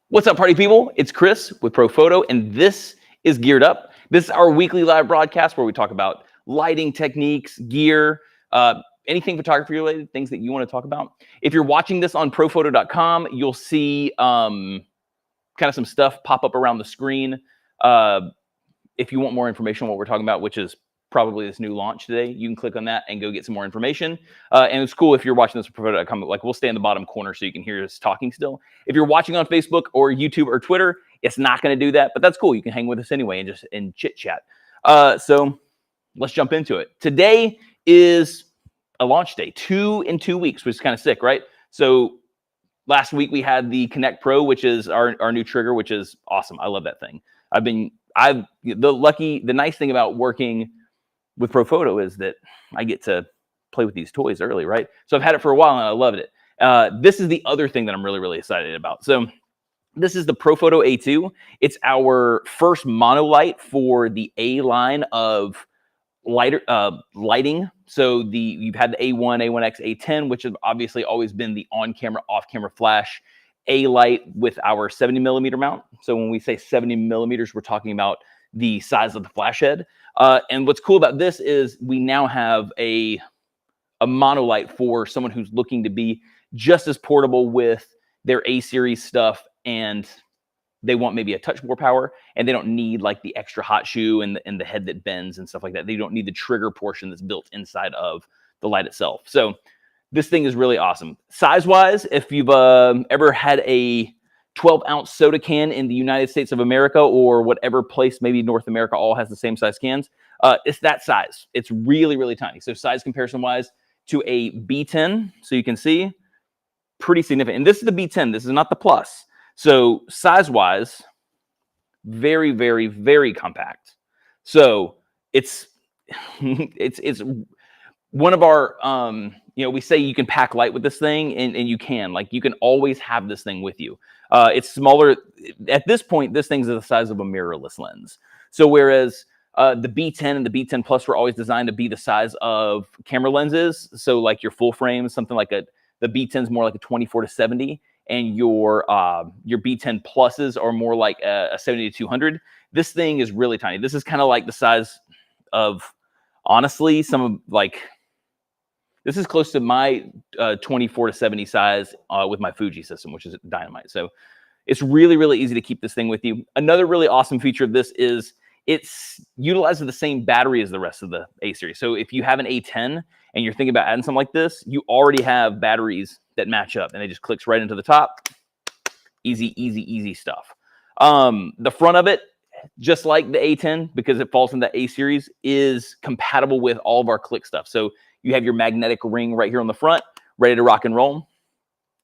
What's up, party people? It's Chris with Profoto, and this is Geared Up. This is our weekly live broadcast where we talk about lighting techniques, gear, anything photography related, things that you want to talk about. If you're watching this on Profoto.com, you'll see kind of some stuff pop up around the screen. If you want more information on what we're talking about, which is probably this new launch today, you can click on that and go get some more information. And it's cool if you're watching this on Profoto.com, like we'll stay in the bottom corner so you can hear us talking still. If you're watching on Facebook or YouTube or Twitter, it's not going to do that, but that's cool. You can hang with us anyway and just chit chat. So let's jump into it. Today is a launch day, 2 in 2 weeks, which is kind of sick, right? So last week we had the Connect Pro, which is our new trigger, which is awesome. I love that thing. The nice thing about working with Profoto is that I get to play with these toys early, right? So I've had it for a while and I loved it. This is the other thing that I'm really, really excited about. So this is the Profoto A2. It's our first mono light for the A line of lighting. So you've had the A1, A1X, A10, which have obviously always been the on-camera, off-camera flash A light with our 70 millimeter mount. So when we say 70 millimeters, we're talking about the size of the flash head. And what's cool about this is we now have a monolight for someone who's looking to be just as portable with their A series stuff, and they want maybe a touch more power, and they don't need like the extra hot shoe and the head that bends and stuff like that. They don't need the trigger portion that's built inside of the light itself. So this thing is really awesome. Size-wise, if you've ever had a 12-ounce soda can in the United States of America or whatever place, maybe North America all has the same size cans, it's that size. It's really, really tiny. So size comparison-wise to a B10, so you can see, pretty significant. And this is the B10. This is not the Plus. So size-wise, very, very, very compact. So it's one of our, we say you can pack light with this thing, and you can. Like, you can always have this thing with you. It's smaller. At this point, this thing's the size of a mirrorless lens. So whereas the B10 and the B10 Plus were always designed to be the size of camera lenses, so like your full frame, something like the B10 is more like a 24-70, and your B10 Pluses are more like a 70-200. This thing is really tiny. This is kind of like the size of, honestly, this is close to my 24-70 size with my Fuji system, which is dynamite. So it's really, really easy to keep this thing with you. Another really awesome feature of this is it utilizes the same battery as the rest of the A series. So if you have an A10 and you're thinking about adding something like this, you already have batteries that match up, and it just clicks right into the top. Easy, easy, easy stuff. The front of it, just like the A10, because it falls in the A series, is compatible with all of our click stuff. So you have your magnetic ring right here on the front, ready to rock and roll.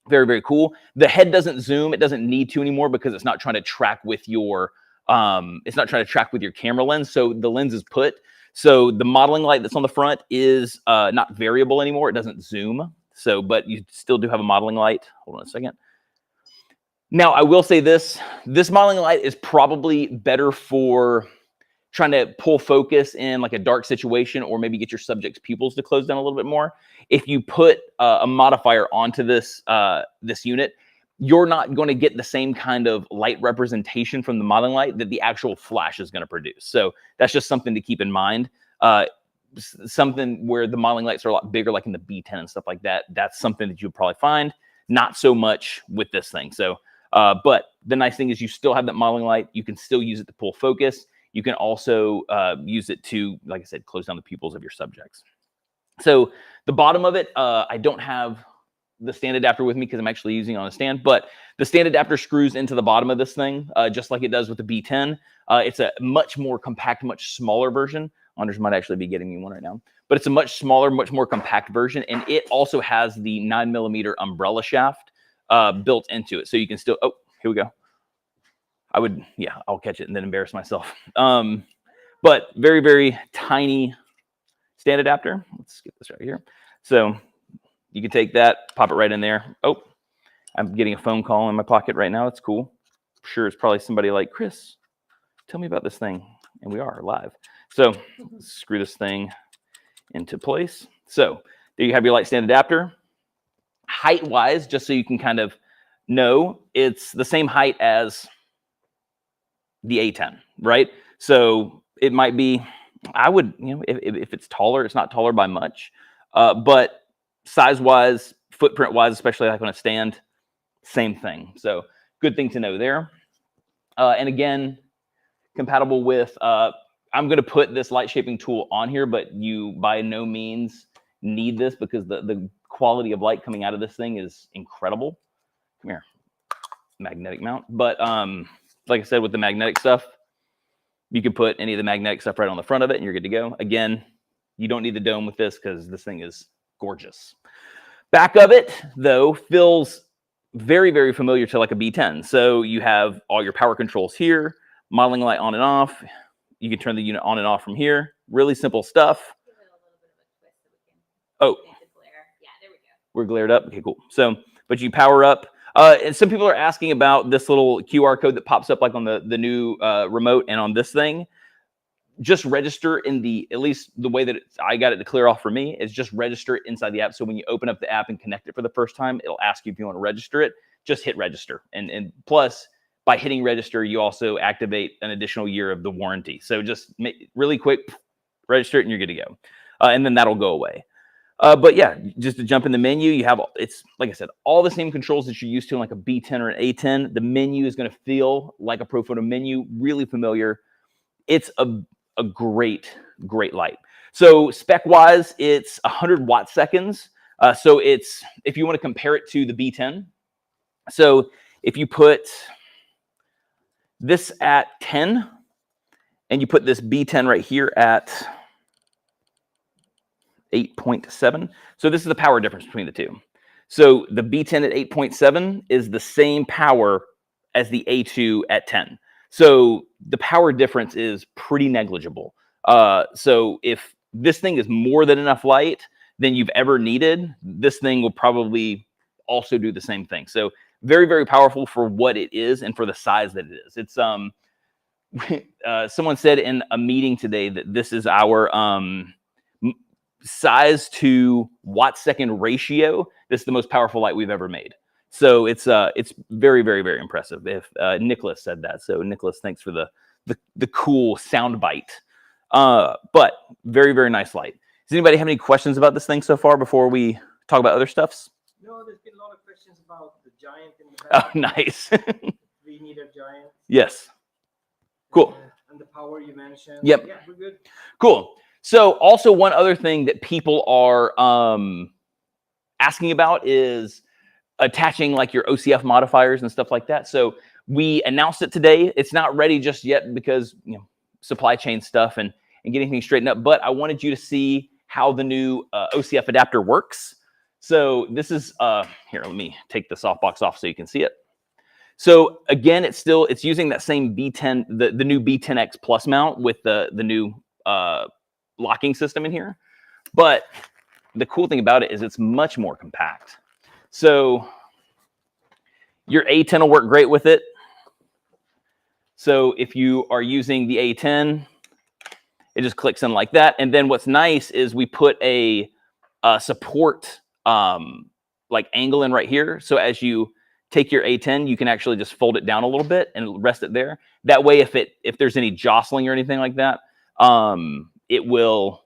Very, very cool. The head doesn't zoom. It doesn't need to anymore because it's not trying to track with your camera lens. So the lens is put. So the modeling light that's on the front is not variable anymore. It doesn't zoom. So, but you still do have a modeling light. Hold on a second. Now, I will say this modeling light is probably better for trying to pull focus in like a dark situation, or maybe get your subject's pupils to close down a little bit more. If you put a modifier onto this unit, you're not going to get the same kind of light representation from the modeling light that the actual flash is going to produce. So that's just something to keep in mind. Something where the modeling lights are a lot bigger, like in the B10 and stuff like that. That's something that you'll probably find. Not so much with this thing. So, but the nice thing is you still have that modeling light. You can still use it to pull focus. You can also use it to, like I said, close down the pupils of your subjects. So the bottom of it, I don't have the stand adapter with me because I'm actually using it on a stand, but the stand adapter screws into the bottom of this thing, just like it does with the B10. It's a much more compact, much smaller version. Anders might actually be getting me one right now, but it's a much smaller, much more compact version. And it also has the 9mm umbrella shaft built into it. So you can still, oh, here we go. I would, yeah, I'll catch it and then embarrass myself. But very, very tiny stand adapter. Let's get this right here. So you can take that, pop it right in there. Oh, I'm getting a phone call in my pocket right now. It's cool. I'm sure it's probably somebody like, Chris, tell me about this thing. And we are live. So screw this thing into place. So there you have your light stand adapter. Height wise, just so you can kind of know, it's the same height as the A10, right? So it might be, I would, if it's taller, it's not taller by much, but size wise, footprint wise, especially like on a stand, same thing. So good thing to know there. And again, compatible with, I'm going to put this light shaping tool on here, but you by no means need this because the quality of light coming out of this thing is incredible. Come here, magnetic mount. But like I said, with the magnetic stuff, you can put any of the magnetic stuff right on the front of it and you're good to go. Again, you don't need the dome with this because this thing is gorgeous. Back of it, though, feels very, very familiar to like a B10. So you have all your power controls here, modeling light on and off. You can turn the unit on and off from here. Really simple stuff. Oh, yeah, there we go. We're glared up. Okay, cool. So, but you power up. And some people are asking about this little QR code that pops up like on the new remote and on this thing. Just register in the, at least the way that I got it to clear off for me, is just register it inside the app. So when you open up the app and connect it for the first time, it'll ask you if you want to register it. Just hit register. And plus, by hitting register, you also activate an additional year of the warranty. So just really quick, register it and you're good to go. And then that'll go away. But yeah, just to jump in the menu, you have, it's like I said, all the same controls that you're used to in like a B10 or an A10. The menu is going to feel like a Profoto menu, really familiar. It's a great light. So spec wise, it's 100 watt seconds. So it's, if you want to compare it to the B10, so if you put this at 10 and you put this B10 right here at 8.7. So this is the power difference between the two. So the B10 at 8.7 is the same power as the A2 at 10. So the power difference is pretty negligible. So if this thing is more than enough light than you've ever needed, this thing will probably also do the same thing. So very, very powerful for what it is and for the size that it is. It's someone said in a meeting today that this is our size to watt second ratio. This is the most powerful light we've ever made. So it's very, very, very impressive. If Nicholas said that, so Nicholas, thanks for the cool sound bite. But very, very nice light. Does anybody have any questions about this thing so far before we talk about other stuffs? No, there's been a lot of questions about the giant in the back. Oh, nice. We need a giant. Yes. Cool. And the power you mentioned. Yep. Yeah, we're good. Cool. So also one other thing that people are asking about is attaching like your OCF modifiers and stuff like that. So we announced it today. It's not ready just yet because, you know, supply chain stuff and getting things straightened up. But I wanted you to see how the new OCF adapter works. So this is, here, let me take the softbox off so you can see it. So again, it's using that same B10, the new B10X Plus mount with the new locking system in here. But the cool thing about it is it's much more compact. So your A10 will work great with it. So if you are using the A10, it just clicks in like that. And then what's nice is we put a support like angle in right here. So as you take your A10, you can actually just fold it down a little bit and rest it there. That way, if there's any jostling or anything like that, it will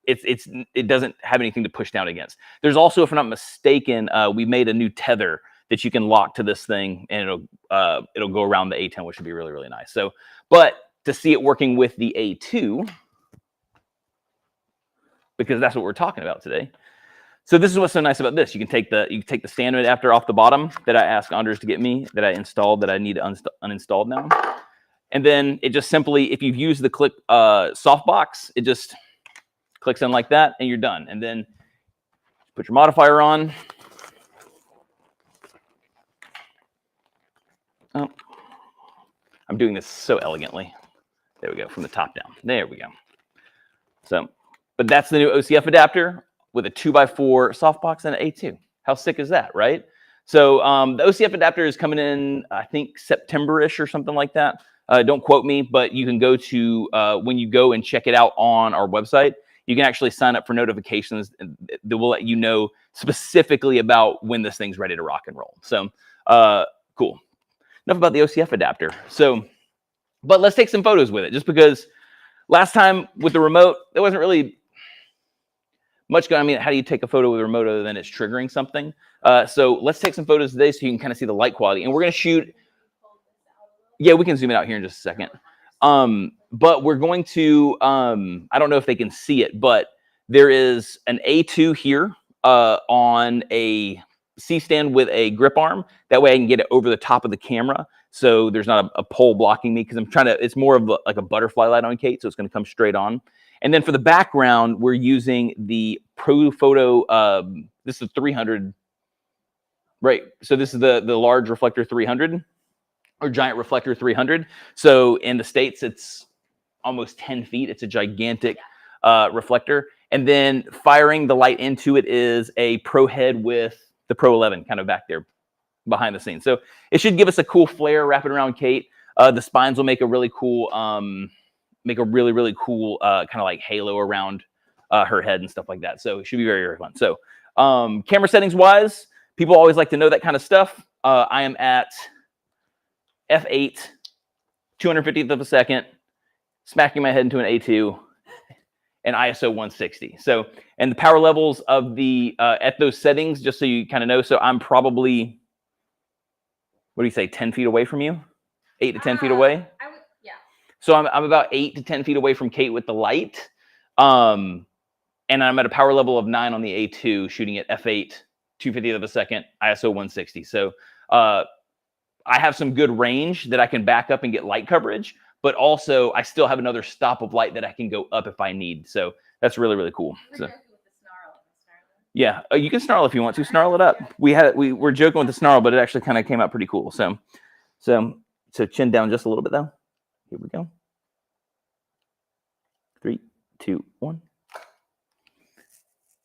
it doesn't have anything to push down against. There's also, if I'm not mistaken, we made a new tether that you can lock to this thing, and it'll go around the A10, which would be really, really nice. So, but to see it working with the A2, because that's what we're talking about today. So this is what's so nice about this. You can take the stand adapter off the bottom that I asked Anders to get me, that I installed, that I need uninstalled now. And then it just simply, if you've used the click softbox, it just clicks in like that and you're done. And then put your modifier on. Oh. I'm doing this so elegantly. There we go, from the top down. There we go. So, but that's the new OCF adapter with a 2x4 softbox and an A2. How sick is that, right? So the OCF adapter is coming in, I think, September-ish or something like that. Don't quote me, but you can go to, when you go and check it out on our website, you can actually sign up for notifications that will let you know specifically about when this thing's ready to rock and roll. So cool. Enough about the OCF adapter. So, but let's take some photos with it, just because last time with the remote, there wasn't really much going on. I mean, how do you take a photo with a remote other than it's triggering something? So let's take some photos today so you can kind of see the light quality. And we're going to shoot. Yeah, we can zoom it out here in just a second. But we're going to, I don't know if they can see it, but there is an A2 here on a C-stand with a grip arm. That way I can get it over the top of the camera. So there's not a pole blocking me, because I'm trying to, it's more of like a butterfly light on Kate. So it's going to come straight on. And then for the background, we're using the Profoto, this is 300, right? So this is the large reflector 300, or giant reflector 300. So in the States, it's almost 10 feet. It's a gigantic reflector. And then firing the light into it is a Pro head with the Pro 11 kind of back there behind the scenes. So it should give us a cool flare wrapping around Kate. The spines will make a really cool, kind of like halo around her head and stuff like that. So it should be very, very fun. So camera settings wise, people always like to know that kind of stuff. I am at f8, 250th of a second, smacking my head into an A2, and ISO 160. So, and the power levels of the, at those settings, just so you kind of know, so I'm probably, what do you say, 10 feet away from you? 8 to 10 feet away? Yeah. So I'm about 8 to 10 feet away from Kate with the light. And I'm at a power level of 9 on the A2, shooting at f8, 250th of a second, ISO 160. So I have some good range that I can back up and get light coverage, but also I still have another stop of light that I can go up if I need. So that's really, really cool. So, yeah, you can snarl if you want to. Snarl it up. We were joking with the snarl, but it actually kind of came out pretty cool. So chin down just a little bit though. Here we go. 3, 2, 1.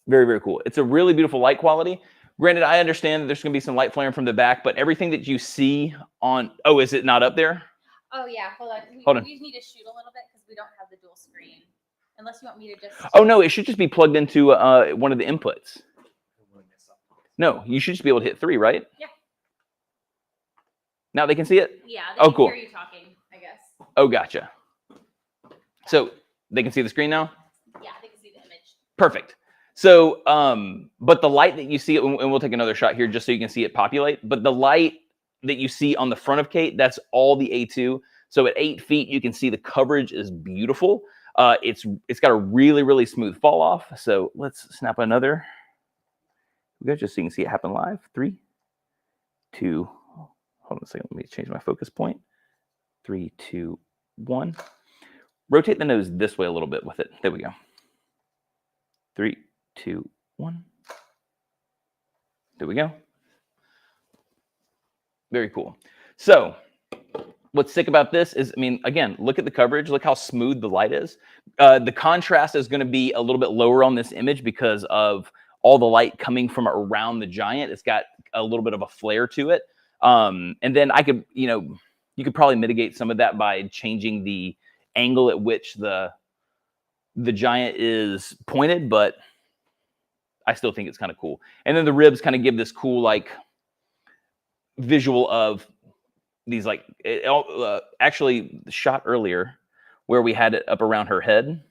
Very, very cool. It's a really beautiful light quality. Granted, I understand that there's going to be some light flaring from the back, but everything that you see on, oh, is it not up there? Oh yeah, hold on. We just need to shoot a little bit because we don't have the dual screen. Unless you want me to just. Oh no, it should just be plugged into one of the inputs. No, you should just be able to hit 3, right? Yeah. Now they can see it? Yeah. Oh, cool. Hear you talking, I guess. Oh, gotcha. So they can see the screen now? Yeah, they can see the image. Perfect. So, but the light that you see, and we'll take another shot here just so you can see it populate, but the light that you see on the front of Kate, that's all the A2. So at 8 feet, you can see the coverage is beautiful. It's got a really, really smooth fall off. So let's snap another. We got just so you can see it happen live. 3, 2, hold on a second. Let me change my focus point. 3, 2, 1. Rotate the nose this way a little bit with it. There we go. 3, 2, 1. There we go. Very cool. So what's sick about this is, I mean, again, look at the coverage. Look how smooth the light is. The contrast is going to be a little bit lower on this image because of all the light coming from around the giant. It's got a little bit of a flare to it. And then I could, you could probably mitigate some of that by changing the angle at which the giant is pointed, but I still think it's kind of cool. And then the ribs kind of give this cool, like, visual of these, like, actually the shot earlier where we had it up around her head.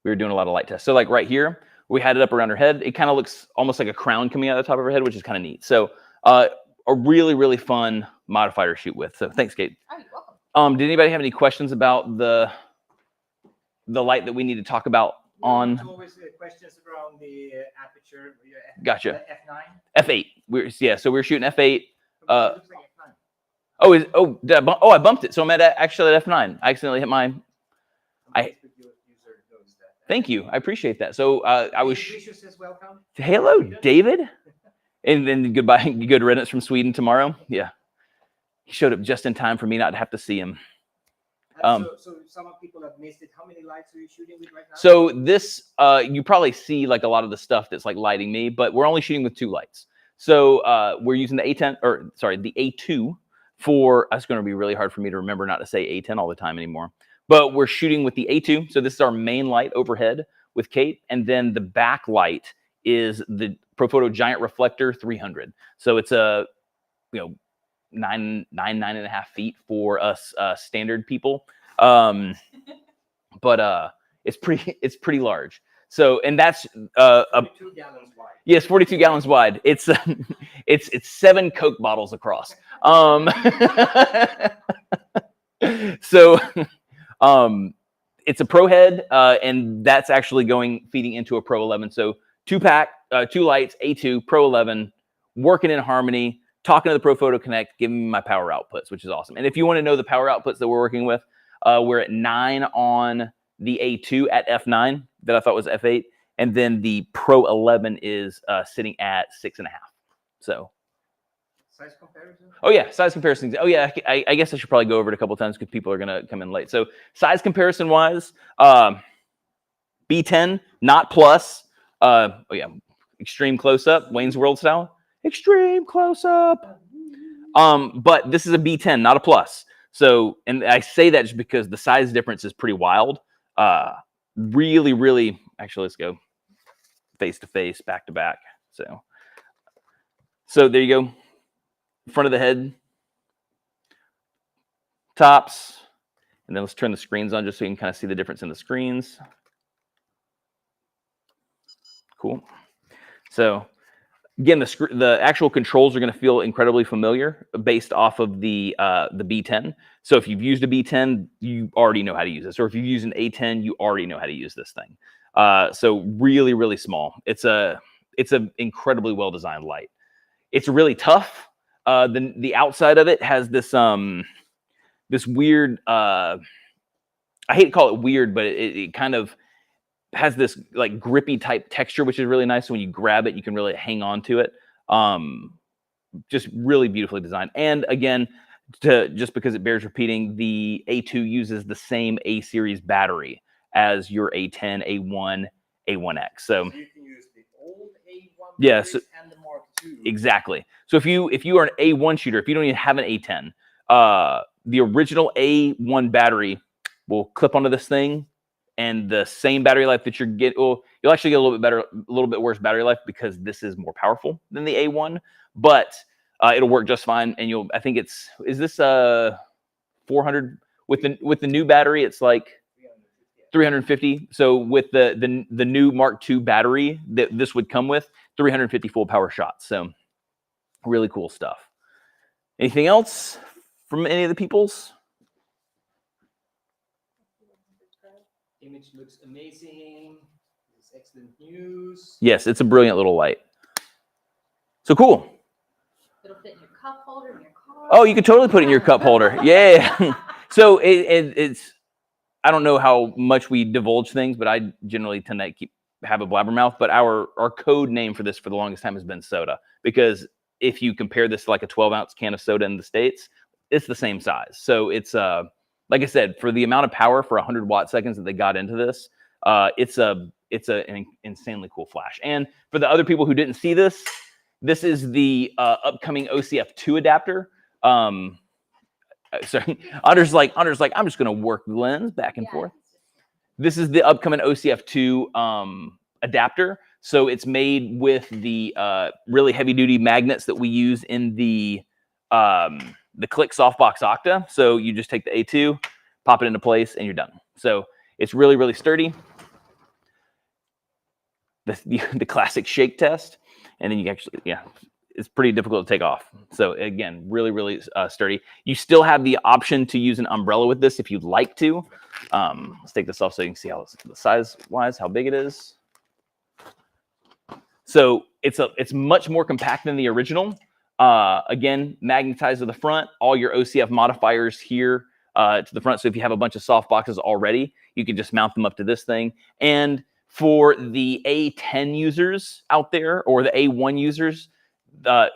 We were doing a lot of light tests. So like right here, we had it up around her head. It kind of looks almost like a crown coming out of the top of her head, which is kind of neat. So a really, really fun modifier to shoot with. So thanks, Kate. Oh, you're welcome. Did anybody have any questions about the light that we need to talk about on? There's always questions around the aperture. Gotcha. F9. F8. So we're shooting F8. It looks like F9. I bumped it. So I'm actually at F9. I accidentally hit my. Thank you. I appreciate that. So I was. Says welcome. Hello, David. And then goodbye. Good riddance from Sweden tomorrow. Yeah. he showed up just in time for me not to have to see him. So some people have missed it. How many lights are you shooting with right now? So this, you probably see like a lot of the stuff that's like lighting me, but we're only shooting with 2 lights. So we're using the A10, or sorry, the A2 for, it's going to be really hard for me to remember not to say A10 all the time anymore. But we're shooting with the A2. So this is our main light overhead with Kate. And then the back light is the Profoto Giant Reflector 300. So it's a, 9.5 feet for us standard people. But it's pretty large. So, and that's 42 gallons wide. Yes, 42 gallons wide. It's 7 Coke bottles across. So it's a Pro head, and that's actually feeding into a Pro 11. So 2-pack, 2 lights, A2, Pro 11, working in harmony, talking to the Profoto Connect, giving me my power outputs, which is awesome. And if you want to know the power outputs that we're working with, we're at 9 on the A2 at F9 that I thought was F8. And then the Pro 11 is sitting at 6.5. So. Size comparison? Oh, yeah. Size comparison. Oh, yeah. I guess I should probably go over it a couple times because people are going to come in late. So size comparison wise, B10, not plus. Oh, yeah. Extreme close up, Wayne's World style. Extreme close up. But this is a B10, not a plus. So, and I say that just because the size difference is pretty wild. Really, really, actually, let's go face to face, back to back. So there you go. Front of the head, tops, and then let's turn the screens on just so you can kind of see the difference in the screens. Cool. So again, the actual controls are going to feel incredibly familiar based off of the B10. So if you've used a B10, you already know how to use this. Or if you've used an A10, you already know how to use this thing. So really, really small. It's a incredibly well-designed light. It's really tough. The outside of it has this this weird, I hate to call it weird, but it kind of has this like grippy type texture, which is really nice. So when you grab it, you can really hang on to it. Just really beautifully designed. And again, just because it bears repeating, the A2 uses the same A series battery as your A10, A1, A1X. So you can use the old A1 yes, and the Mark II. Exactly. So if you are an A1 shooter, if you don't even have an A10, the original A1 battery will clip onto this thing, and the same battery life that you'll actually get a little bit worse battery life because this is more powerful than the A1, but it'll work just fine. And I think is this 400 with the new battery? It's like 350. So with the new Mark II battery that this would come with, 350 full power shots. So really cool stuff. Anything else from any of the peoples? Image looks amazing. This is excellent news. Yes, it's a brilliant little light. So cool. It'll fit in your cup holder in your car. Oh, you could totally put it in your cup holder. Yeah. So it's, I don't know how much we divulge things, but I generally tend to have a blabbermouth. But our code name for this for the longest time has been soda, because if you compare this to like a 12-ounce can of soda in the States, it's the same size. So it's like I said, for the amount of power for 100 watt seconds that they got into this, it's an insanely cool flash. And for the other people who didn't see this, this is the upcoming OCF 2 adapter. Sorry, Andre's like, I'm just gonna work the lens back and forth. This is the upcoming OCF 2 adapter. So it's made with the really heavy duty magnets that we use in the Click Softbox Octa. So you just take the A2, pop it into place, and you're done. So it's really, really sturdy. The classic shake test, and then you actually, it's pretty difficult to take off. So again, really, really sturdy. You still have the option to use an umbrella with this if you'd like to. Let's take this off so you can see how size-wise, how big it is. So it's much more compact than the original. Again, magnetized to the front, all your OCF modifiers here to the front. So if you have a bunch of soft boxes already, you can just mount them up to this thing. And for the A10 users out there, or the A1 users,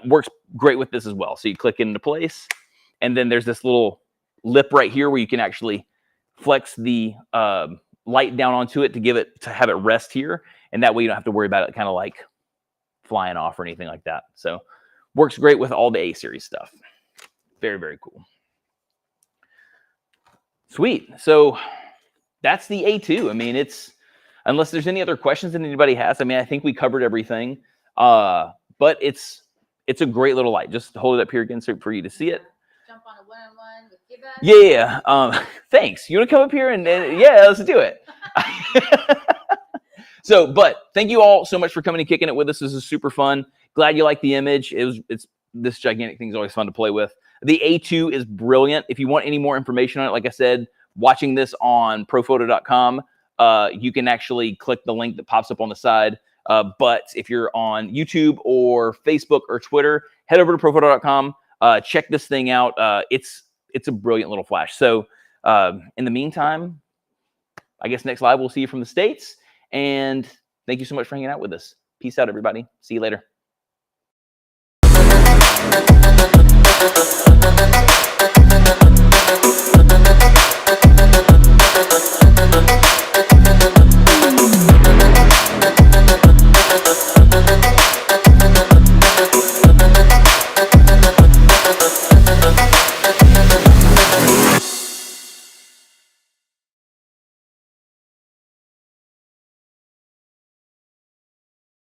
works great with this as well. So you click it into place, And then there's this little lip right here where you can actually flex the light down onto it to have it rest here. And that way you don't have to worry about it kind of like flying off or anything like that. So works great with all the A series stuff. Very, very cool. Sweet. So that's the A2. I mean, unless there's any other questions that anybody has, I mean, I think we covered everything. But it's a great little light. Just hold it up here again for you to see it. Jump on a one-on-one with Giba. Yeah. Thanks. You want to come up here and yeah, let's do it. So, but thank you all so much for coming and kicking it with us. This is super fun. Glad you like the image. It's this gigantic thing is always fun to play with. The A2 is brilliant. If you want any more information on it, like I said, watching this on Profoto.com, you can actually click the link that pops up on the side. But if you're on YouTube or Facebook or Twitter, head over to Profoto.com. Check this thing out. It's a brilliant little flash. So in the meantime, I guess next live we'll see you from the States. And thank you so much for hanging out with us. Peace out, everybody. See you later.